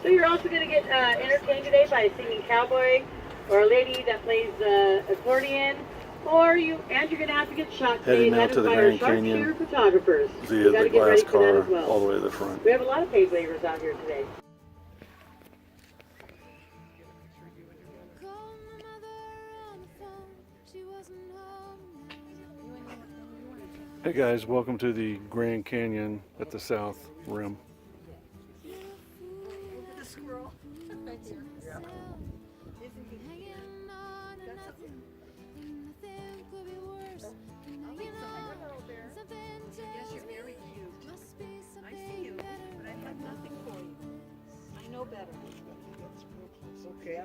So you're also going to get entertained today by a singing cowboy or a lady that plays accordion, or you're going to have to get shot today. Heading out to the Grand Canyon photographers. via the glass car all the way to the front. We have a lot of paid waivers out here today. Hey guys, welcome to the Grand Canyon at the South Rim. The squirrel. Right here. Yeah. Isn't he? Yes, you're very cute. I see you, but I have nothing for you. I know better. Okay,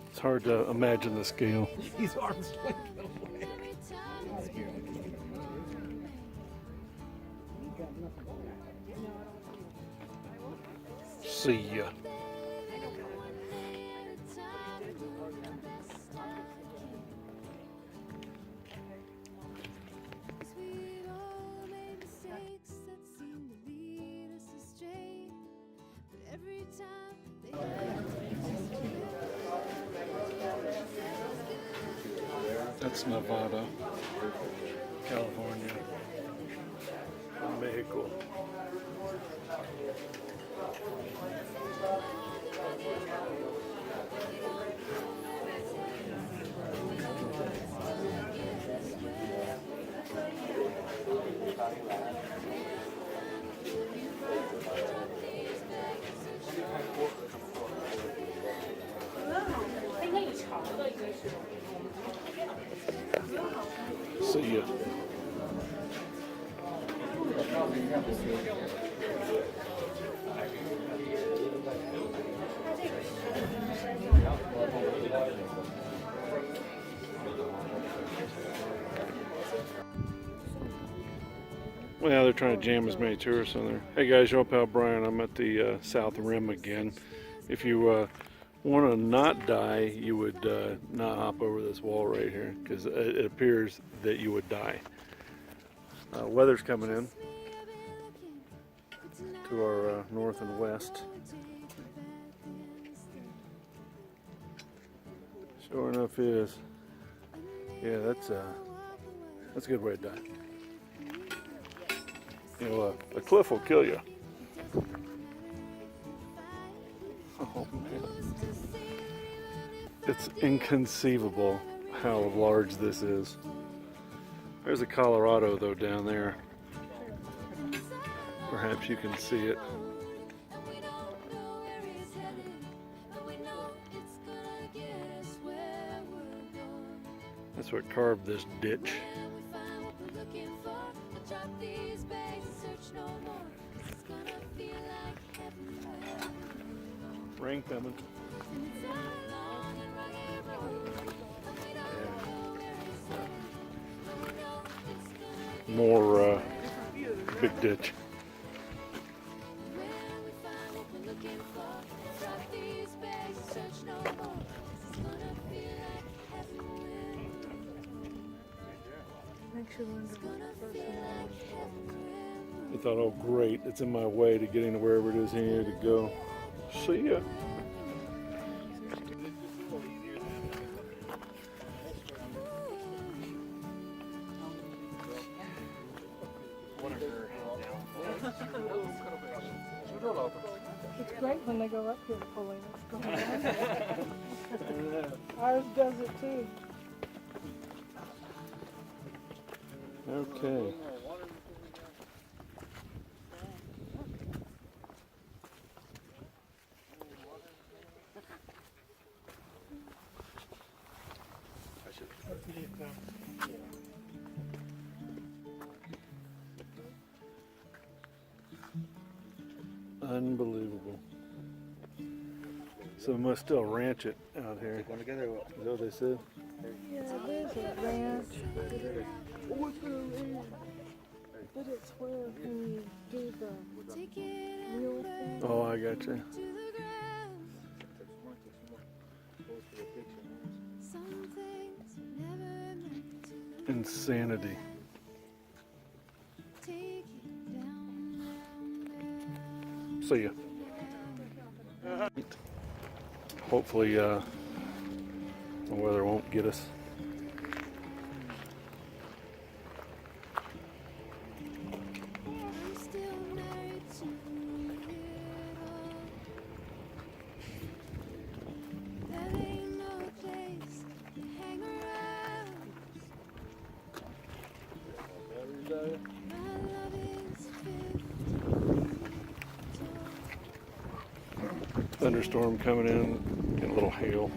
It's hard to imagine the scale. These arms went away. See ya. That's Nevada, California, and Mexico. See ya. Well, they're trying to jam as many tourists in there. Hey guys, your pal Brian. I'm at the South Rim again. If you want to not die, you would not hop over this wall right here, because it appears that you would die. Weather's coming in to our north and west. Sure enough is. Yeah, that's a good way to die. You know, a cliff will kill you. Oh man. It's inconceivable how large this is. There's a Colorado though down there. Perhaps you can see it. That's what carved this ditch. Rain coming. More big ditch. I thought, oh great, it's in my way to getting to wherever it is he needed to go. See ya. It's great when they go up here pulling. Ours does it too. Okay. Unbelievable. So we must still ranch it out here. Is that what they said? Yeah, there's a ranch. But it's where when you do the real thing. Oh, I got you. Insanity. See ya. Hopefully the weather won't get us. I'm still married to it all. There ain't no place to hang around. My love is 50. Thunderstorm coming in, and a little hail.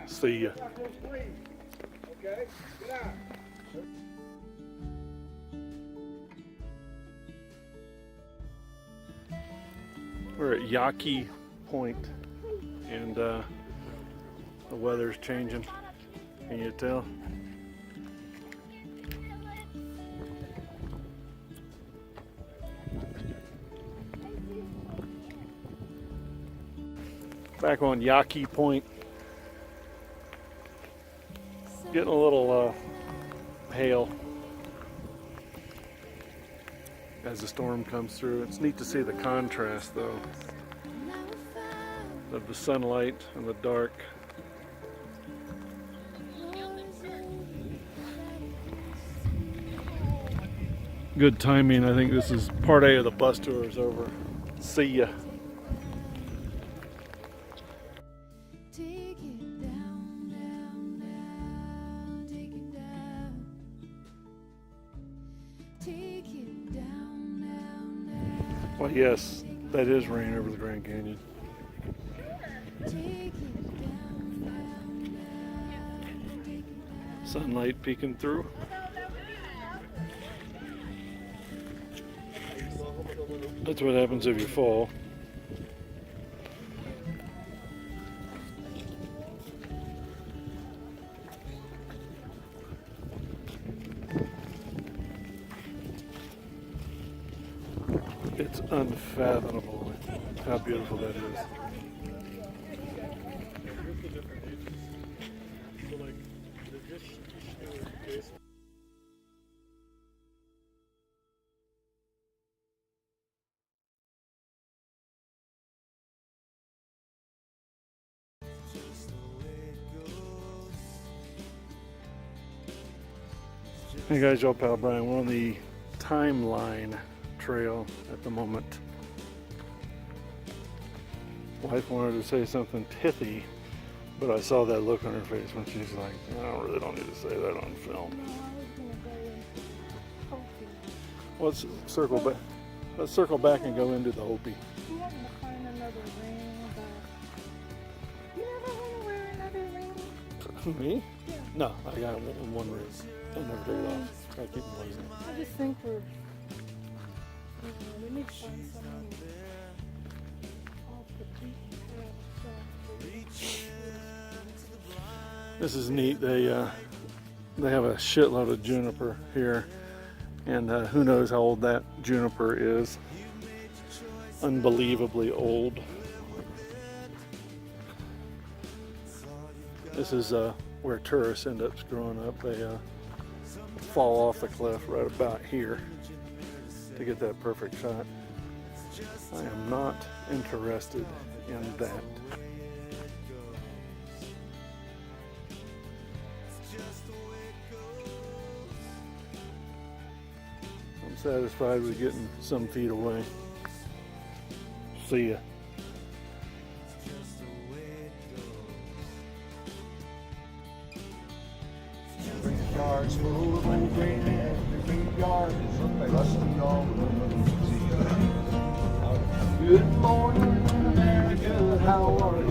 See ya. Okay, get out. We're at Yaqui Point, and the weather's changing. Can you tell? Back on Yaqui Point. Getting a little hail as the storm comes through. It's neat to see the contrast, though, of the sunlight and the dark. Good timing. I think this is part A of the bus tour is over. See ya. Take it down, down, down. Take it down. Take it down, down, down. Well, yes, that is rain over the Grand Canyon. Take it down, down, down. Take it down. Sunlight peeking through. That's what happens if you fall. It's unfathomable how beautiful that is. Hey guys, Joe Pal Brian. We're on the Timeline Trail at the moment. Wife wanted to say something pithy, but I saw that look on her face when she's like, I really don't need to say that on film. No, I was gonna go with Hopi. Well, let's circle back. Let's circle back and go into the Hopi. He wanted to find another ring, but you never want to wear another ring. Me? Yeah. No, I got one ring. I never take it off. I keep them blazing. I just think we need to find something off the beaten path. This is neat. They have a shitload of juniper here, and who knows how old that juniper is. Unbelievably old. This is where tourists end up screwing up. They fall off the cliff right about here to get that perfect shot. I am not interested in that. I'm satisfied with getting some feet away. See ya. Yards full of old granddad, 3 yards, rusty on Good morning, America, how are you?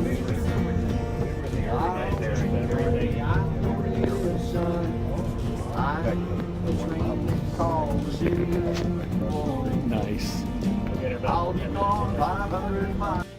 Nice. I'll be gone 500 miles.